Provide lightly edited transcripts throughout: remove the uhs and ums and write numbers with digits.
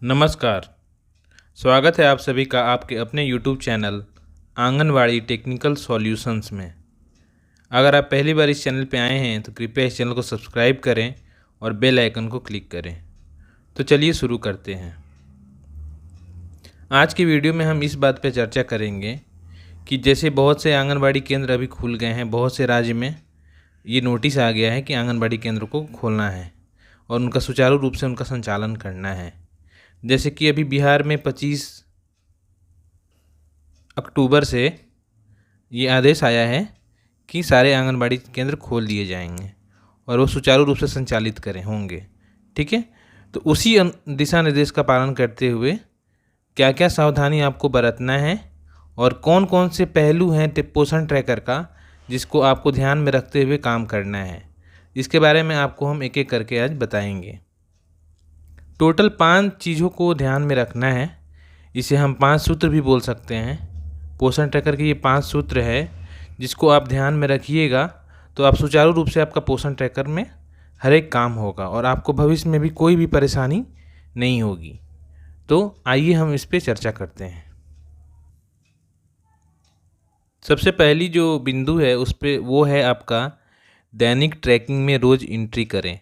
नमस्कार। स्वागत है आप सभी का आपके अपने YouTube channel anganwadi technical solutions में। अगर आप पहली बार इस चैनल पे आए हैं तो कृपया इस चैनल को सब्सक्राइब करें और बेल आइकन को क्लिक करें। तो चलिए शुरू करते हैं। आज की वीडियो में हम इस बात पे चर्चा करेंगे कि जैसे बहुत से आंगनवाड़ी केंद्र अभी खुल गए हैं, बहुत से राज्य में ये नोटिस आ गया है कि आंगनवाड़ी केंद्र को खोलना है और उनका सुचारू रूप से उनका संचालन करना है। जैसे कि अभी बिहार में 25 अक्टूबर से ये आदेश आया है कि सारे आंगनबाड़ी केंद्र खोल दिए जाएंगे और वो सुचारू रूप से संचालित करें होंगे। ठीक है, तो उसी दिशा निर्देश का पालन करते हुए क्या क्या सावधानी आपको बरतना है और कौन कौन से पहलू हैं पोषण ट्रैकर का जिसको आपको ध्यान में रखते हुए काम करना है, इसके बारे में आपको हम एक एक करके आज बताएंगे। टोटल 5 चीज़ों को ध्यान में रखना है। इसे हम 5 सूत्र भी बोल सकते हैं। पोषण ट्रैकर के ये 5 सूत्र है जिसको आप ध्यान में रखिएगा तो आप सुचारू रूप से आपका पोषण ट्रैकर में हर एक काम होगा और आपको भविष्य में भी कोई भी परेशानी नहीं होगी। तो आइए हम इस पे चर्चा करते हैं। सबसे पहली जो बिंदु है उस पे वो है आपका दैनिक ट्रैकिंग में रोज़ एंट्री करें।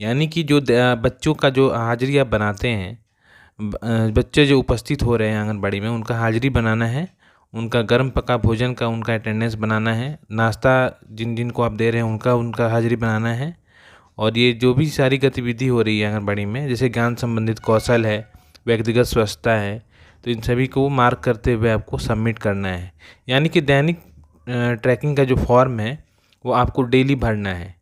यानी कि जो बच्चों का जो हाजिरी आप बनाते हैं, बच्चे जो उपस्थित हो रहे हैं आंगनबाड़ी में उनका हाजिरी बनाना है, उनका गर्म पका भोजन का उनका अटेंडेंस बनाना है, नाश्ता जिन जिन को आप दे रहे हैं उनका हाजिरी बनाना है। और ये जो भी सारी गतिविधि हो रही है आंगनबाड़ी में, जैसे ज्ञान संबंधित कौशल है, व्यक्तिगत स्वच्छता है, तो इन सभी को मार्क करते हुए आपको सबमिट करना है। यानी कि दैनिक ट्रैकिंग का जो फॉर्म है वो आपको डेली भरना है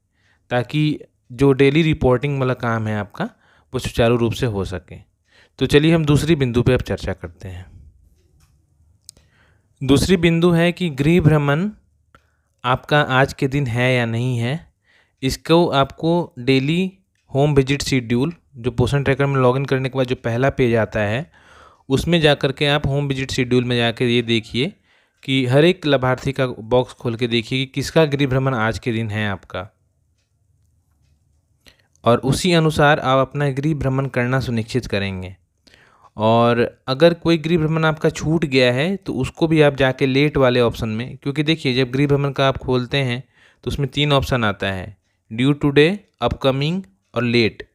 ताकि जो डेली रिपोर्टिंग वाला काम है आपका वो सुचारू रूप से हो सके। तो चलिए हम दूसरी बिंदु पे अब चर्चा करते हैं। दूसरी बिंदु है कि गृह भ्रमण आपका आज के दिन है या नहीं है। इसको आपको डेली होम विजिट शेड्यूल जो पोषण ट्रैकर में लॉगिन करने के बाद जो पहला पेज आता है उसमें जा कर के आप होम विजिट शेड्यूल में जाकर ये देखिए कि हर एक लाभार्थी का बॉक्स खोल के देखिए कि किसका गृह भ्रमण आज के दिन है आपका, और उसी अनुसार आप अपना गृह भ्रमण करना सुनिश्चित करेंगे। और अगर कोई गृह भ्रमण आपका छूट गया है तो उसको भी आप जाके लेट वाले ऑप्शन में, क्योंकि देखिए जब गृह भ्रमण का आप खोलते हैं तो उसमें 3 ऑप्शन आता है, ड्यू टुडे, अपकमिंग और लेट।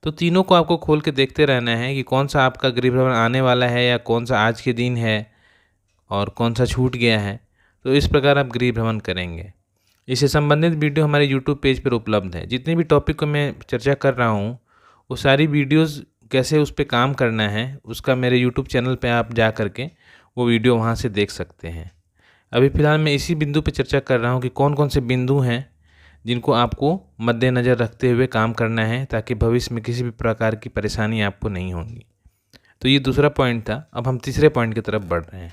तो तीनों को आपको खोल के देखते रहना है कि कौन सा आपका गृह भ्रमण आने वाला है या कौन सा आज के दिन है और कौन सा छूट गया है। तो इस प्रकार आप गृह भ्रमण करेंगे। इससे संबंधित वीडियो हमारे YouTube पेज पर उपलब्ध है। जितने भी टॉपिक को मैं चर्चा कर रहा हूँ वो सारी वीडियोस कैसे उस पर काम करना है उसका मेरे YouTube चैनल पे आप जा कर के वो वीडियो वहाँ से देख सकते हैं। अभी फ़िलहाल मैं इसी बिंदु पे चर्चा कर रहा हूँ कि कौन कौन से बिंदु हैं जिनको आपको मद्देनज़र रखते हुए काम करना है ताकि भविष्य में किसी भी प्रकार की परेशानी आपको नहीं होगी। तो ये दूसरा पॉइंट था। अब हम तीसरे पॉइंट की तरफ बढ़ रहे हैं।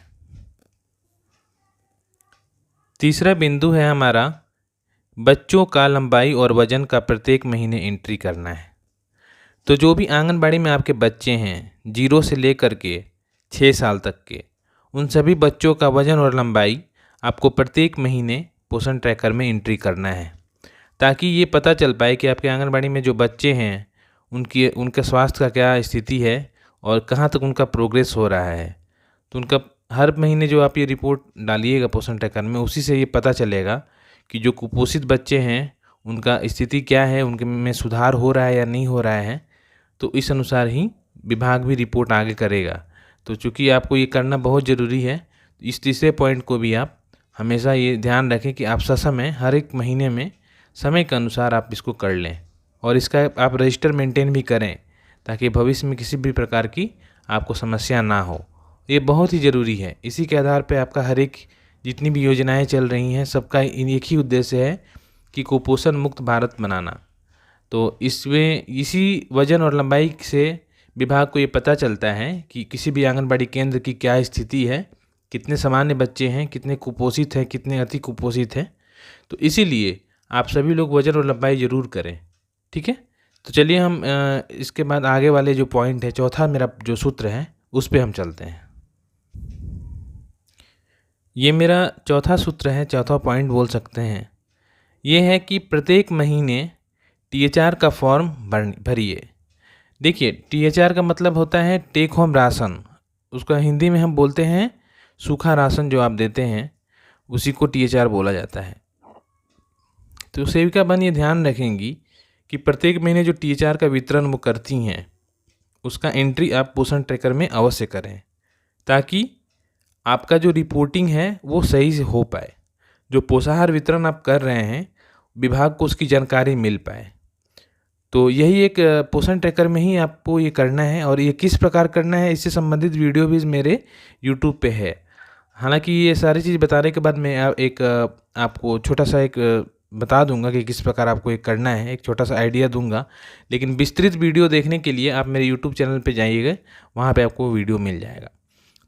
तीसरा बिंदु है हमारा बच्चों का लंबाई और वज़न का प्रत्येक महीने एंट्री करना है। तो जो भी आंगनबाड़ी में आपके बच्चे हैं 0 से लेकर के 6 साल तक के, उन सभी बच्चों का वज़न और लंबाई आपको प्रत्येक महीने पोषण ट्रैकर में एंट्री करना है ताकि ये पता चल पाए कि आपके आंगनबाड़ी में जो बच्चे हैं उनके स्वास्थ्य का क्या स्थिति है और कहाँ तक उनका प्रोग्रेस हो रहा है। तो उनका हर महीने जो आप ये रिपोर्ट डालिएगा पोषण ट्रैकर में, उसी से ये पता चलेगा कि जो कुपोषित बच्चे हैं उनका स्थिति क्या है, उनके में सुधार हो रहा है या नहीं हो रहा है। तो इस अनुसार ही विभाग भी रिपोर्ट आगे करेगा। तो चूँकि आपको ये करना बहुत ज़रूरी है, इस तीसरे पॉइंट को भी आप हमेशा ये ध्यान रखें कि आप ससमय हर एक महीने में समय के अनुसार आप इसको कर लें और इसका आप रजिस्टर मेंटेन भी करें ताकि भविष्य में किसी भी प्रकार की आपको समस्या ना हो। ये बहुत ही ज़रूरी है। इसी के आधार पर आपका हर एक जितनी भी योजनाएं चल रही हैं सबका एक ही उद्देश्य है कि कुपोषण मुक्त भारत बनाना। तो इसमें इसी वजन और लंबाई से विभाग को ये पता चलता है कि किसी भी आंगनबाड़ी केंद्र की क्या स्थिति है, कितने सामान्य बच्चे हैं, कितने कुपोषित हैं, कितने अति कुपोषित हैं। तो इसीलिए आप सभी लोग वजन और लंबाई ज़रूर करें। ठीक है, तो चलिए हम इसके बाद आगे वाले जो पॉइंट है, चौथा मेरा जो सूत्र है उस पर हम चलते हैं। ये मेरा चौथा सूत्र है, चौथा पॉइंट बोल सकते हैं। ये है कि प्रत्येक महीने THR का फॉर्म भरिए। देखिए THR का मतलब होता है टेक होम राशन, उसका हिंदी में हम बोलते हैं सूखा राशन जो आप देते हैं उसी को THR बोला जाता है। तो सेविका बन ये ध्यान रखेंगी कि प्रत्येक महीने जो THR का वितरण वो करती हैं उसका एंट्री आप पोषण ट्रैकर में अवश्य करें, ताकि आपका जो रिपोर्टिंग है वो सही से हो पाए। जो पोषाहार वितरण आप कर रहे हैं विभाग को उसकी जानकारी मिल पाए। तो यही एक पोषण ट्रैकर में ही आपको ये करना है, और ये किस प्रकार करना है इससे संबंधित वीडियो भी मेरे यूट्यूब पे है। हालांकि ये सारी चीज़ बताने के बाद मैं आपको छोटा सा एक बता दूंगा कि किस प्रकार आपको ये करना है, एक छोटा सा आइडिया दूंगा। लेकिन विस्तृत वीडियो देखने के लिए आप मेरे यूट्यूब चैनल पे जाइएगा, वहाँ पे आपको वीडियो मिल जाएगा।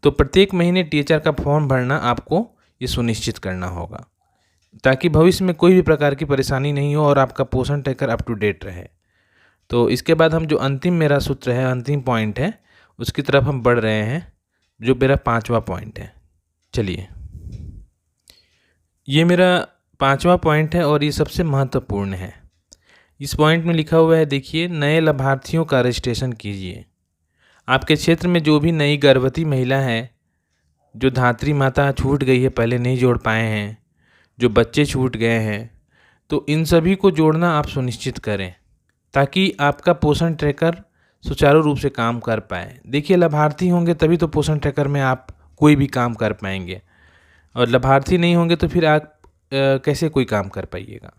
तो प्रत्येक महीने THR का फॉर्म भरना आपको ये सुनिश्चित करना होगा, ताकि भविष्य में कोई भी प्रकार की परेशानी नहीं हो और आपका पोषण ट्रैकर अप टू डेट रहे। तो इसके बाद हम जो अंतिम मेरा सूत्र है, अंतिम पॉइंट है, उसकी तरफ हम बढ़ रहे हैं, जो मेरा 5वां पॉइंट है। चलिए, ये मेरा 5वां पॉइंट है और ये सबसे महत्वपूर्ण है। इस पॉइंट में लिखा हुआ है, देखिए, नए लाभार्थियों का रजिस्ट्रेशन कीजिए। आपके क्षेत्र में जो भी नई गर्भवती महिला है, जो धात्री माता छूट गई है, पहले नहीं जोड़ पाए हैं, जो बच्चे छूट गए हैं, तो इन सभी को जोड़ना आप सुनिश्चित करें, ताकि आपका पोषण ट्रैकर सुचारू रूप से काम कर पाए। देखिए, लाभार्थी होंगे तभी तो पोषण ट्रैकर में आप कोई भी काम कर पाएंगे, और लाभार्थी नहीं होंगे तो फिर आप कैसे कोई काम कर पाइएगा।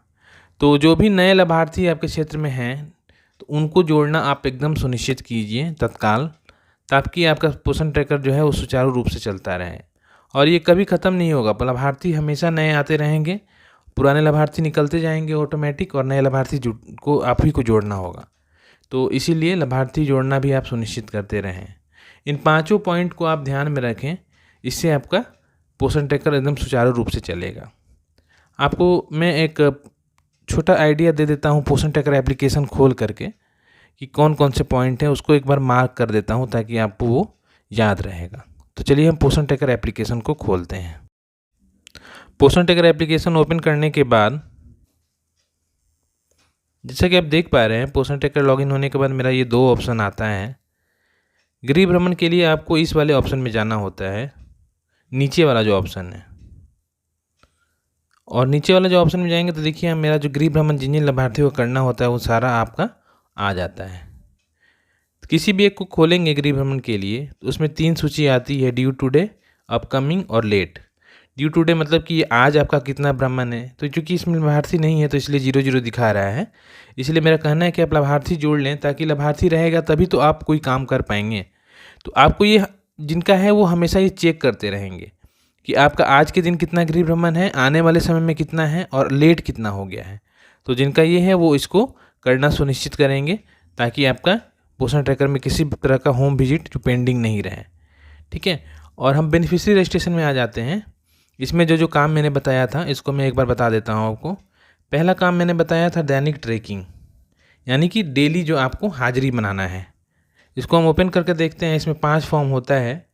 तो जो भी नए लाभार्थी आपके क्षेत्र में हैं, तो उनको जोड़ना आप एकदम सुनिश्चित कीजिए तत्काल, ताकि आपका पोषण ट्रैकर जो है वो सुचारू रूप से चलता रहे। और ये कभी ख़त्म नहीं होगा, लाभार्थी हमेशा नए आते रहेंगे, पुराने लाभार्थी निकलते जाएंगे ऑटोमेटिक, और नए लाभार्थी को आप ही को जोड़ना होगा। तो इसीलिए लाभार्थी जोड़ना भी आप सुनिश्चित करते रहें। इन 5 पॉइंट को आप ध्यान में रखें, इससे आपका पोषण ट्रैकर एकदम सुचारू रूप से चलेगा। आपको मैं एक छोटा आइडिया दे देता हूँ पोषण ट्रैकर एप्लीकेशन खोल करके, कि कौन कौन से पॉइंट हैं, उसको एक बार मार्क कर देता हूँ ताकि आपको वो याद रहेगा। तो चलिए हम पोषण ट्रैकर एप्लीकेशन को खोलते हैं। पोषण ट्रैकर एप्लीकेशन ओपन करने के बाद, जैसा कि आप देख पा रहे हैं, पोषण ट्रैकर लॉगिन होने के बाद मेरा ये 2 ऑप्शन आता है। गृह भ्रमण के लिए आपको इस वाले ऑप्शन में जाना होता है, नीचे वाला जो ऑप्शन है। और नीचे वाला जो ऑप्शन में जाएंगे तो देखिए, मेरा जो गृह भ्रमण जिन जिन लाभार्थियों को करना होता है वो सारा आपका आ जाता है। किसी भी एक को खोलेंगे गृह भ्रमण के लिए तो उसमें 3 सूची आती है, ड्यू टुडे, अपकमिंग और लेट। ड्यू टुडे मतलब कि आज आपका कितना भ्रमण है। तो चूंकि इसमें लाभार्थी नहीं है तो इसलिए 0 दिखा रहा है। इसलिए मेरा कहना है कि आप लाभार्थी जोड़ लें, ताकि लाभार्थी रहेगा तभी तो आप कोई काम कर पाएंगे। तो आपको ये जिनका है वो हमेशा ये चेक करते रहेंगे कि आपका आज के दिन कितना गृह भ्रमण है, आने वाले समय में कितना है और लेट कितना हो गया है। तो जिनका ये है वो इसको करना सुनिश्चित करेंगे, ताकि आपका पोषण ट्रैकर में किसी तरह का होम विजिट जो पेंडिंग नहीं रहे। ठीक है, और हम बेनिफिशियरी रजिस्ट्रेशन में आ जाते हैं। इसमें जो काम मैंने बताया था इसको मैं एक बार बता देता हूँ आपको। पहला काम मैंने बताया था दैनिक ट्रैकिंग, यानी कि डेली जो आपको हाजिरी बनाना है। इसको हम ओपन करके देखते हैं। इसमें 5 फॉर्म होता है।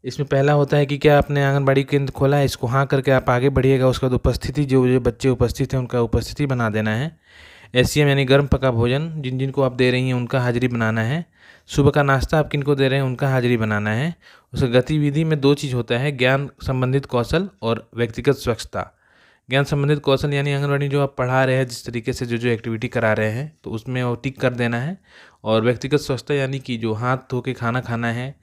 इसमें पहला होता है कि क्या आपने आंगनबाड़ी केंद्र खोला है, इसको हाँ करके आप आगे बढ़िएगा। उसके बाद उपस्थिति, जो बच्चे उपस्थित हैं उनका उपस्थिति बना देना है। SCM यानी गर्म पका भोजन जिन जिनको आप दे रही हैं उनका हाजिरी बनाना है। सुबह का नाश्ता आप किनको दे रहे हैं उनका हाजिरी बनाना है। उसका गतिविधि में 2 चीज़ होता है, ज्ञान संबंधित कौशल और व्यक्तिगत स्वच्छता। ज्ञान संबंधित कौशल यानी आंगनबाड़ी जो आप पढ़ा रहे हैं, जिस तरीके से जो एक्टिविटी करा रहे हैं तो उसमें वो टिक कर देना है। और व्यक्तिगत स्वच्छता यानी कि जो हाथ धो के खाना खाना है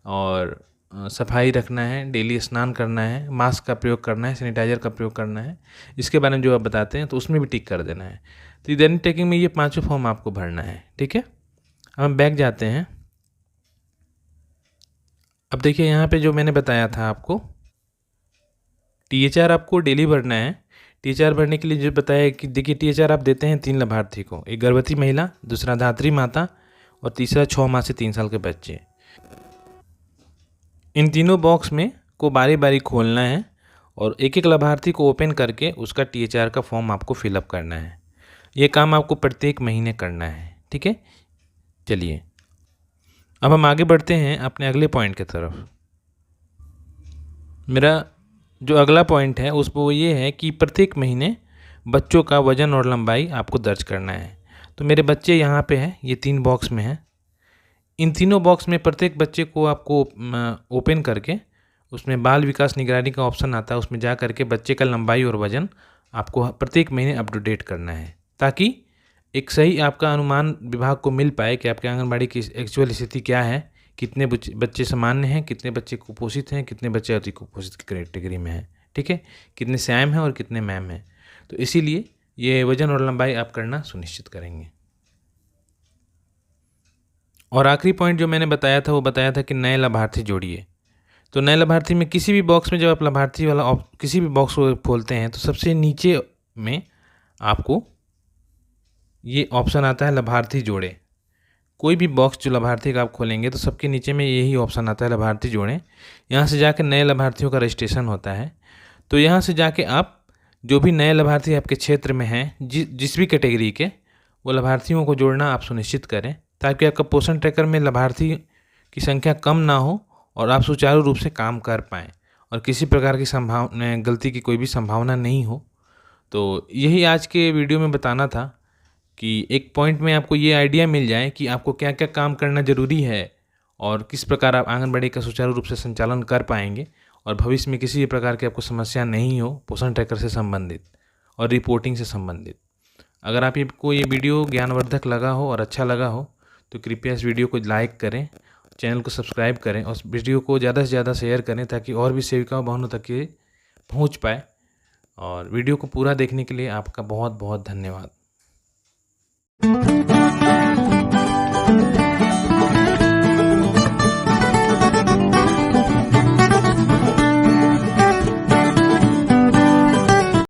और सफाई रखना है, डेली स्नान करना है, मास्क का प्रयोग करना है, सैनिटाइजर का प्रयोग करना है, इसके बारे में जो आप बताते हैं तो उसमें भी टिक कर देना है। तो दैनिक ट्रैकिंग में ये 5 फॉर्म आपको भरना है। ठीक है, अब हम बैक जाते हैं। अब देखिए यहाँ पे जो मैंने बताया था आपको, THR आपको डेली भरना है। THR भरने के लिए जो बताया कि देखिए THR आप देते हैं 3 लाभार्थी को, एक गर्भवती महिला, दूसरा धात्री माता और तीसरा 6 माह से 3 साल के बच्चे। इन तीनों बॉक्स में को बारी बारी खोलना है और एक एक लाभार्थी को ओपन करके उसका THR का फॉर्म आपको फिलअप करना है। ये काम आपको प्रत्येक महीने करना है। ठीक है, चलिए अब हम आगे बढ़ते हैं अपने अगले पॉइंट की तरफ। मेरा जो अगला पॉइंट है उस पर वो ये है कि प्रत्येक महीने बच्चों का वजन और लंबाई आपको दर्ज करना है। तो मेरे बच्चे यहाँ पे हैं, ये 3 बॉक्स में हैं, इन तीनों बॉक्स में प्रत्येक बच्चे को आपको ओपन करके उसमें बाल विकास निगरानी का ऑप्शन आता है, उसमें जा करके बच्चे का लंबाई और वज़न आपको प्रत्येक महीने अप टू डेट करना है, ताकि एक सही आपका अनुमान विभाग को मिल पाए कि आपके आंगनबाड़ी की एक्चुअल स्थिति क्या है, कितने बच्चे सामान्य हैं, कितने बच्चे कुपोषित हैं, कितने बच्चे अति कुपोषित की कैटेगरी में हैं, ठीक है, कितने सैम हैं और कितने मैम हैं। तो इसीलिए ये वज़न और लंबाई आप करना सुनिश्चित करेंगे। और आखिरी पॉइंट जो मैंने बताया था वो बताया था कि नए लाभार्थी जोड़िए। तो नए लाभार्थी में किसी भी बॉक्स में जब आप लाभार्थी वाला किसी भी बॉक्स को खोलते हैं तो सबसे नीचे में आपको ये ऑप्शन आता है लाभार्थी जोड़े। कोई भी बॉक्स जो लाभार्थी का आप खोलेंगे तो सबके नीचे में यही ऑप्शन आता है लाभार्थी जोड़ें। यहाँ से जाके नए लाभार्थियों का रजिस्ट्रेशन होता है। तो यहाँ से जाके आप जो भी नए लाभार्थी आपके क्षेत्र में हैं जिस भी कैटेगरी के, वो लाभार्थियों को जोड़ना आप सुनिश्चित करें, ताकि आपका पोषण ट्रैकर में लाभार्थी की संख्या कम ना हो और आप सुचारू रूप से काम कर पाएँ और किसी प्रकार की गलती की कोई भी संभावना नहीं हो। तो यही आज के वीडियो में बताना था कि एक पॉइंट में आपको ये आइडिया मिल जाए कि आपको क्या क्या काम करना ज़रूरी है और किस प्रकार आप आंगनबाड़ी का सुचारू रूप से संचालन कर पाएंगे और भविष्य में किसी भी प्रकार की आपको समस्या नहीं हो पोषण ट्रैकर से संबंधित और रिपोर्टिंग से संबंधित। अगर आपको ये वीडियो ज्ञानवर्धक लगा हो और अच्छा लगा हो तो कृपया इस वीडियो को लाइक करें, चैनल को सब्सक्राइब करें और वीडियो को ज़्यादा से ज़्यादा शेयर करें, ताकि और भी सेविका बहनों तक ये पहुँच पाए। और वीडियो को पूरा देखने के लिए आपका बहुत बहुत धन्यवाद।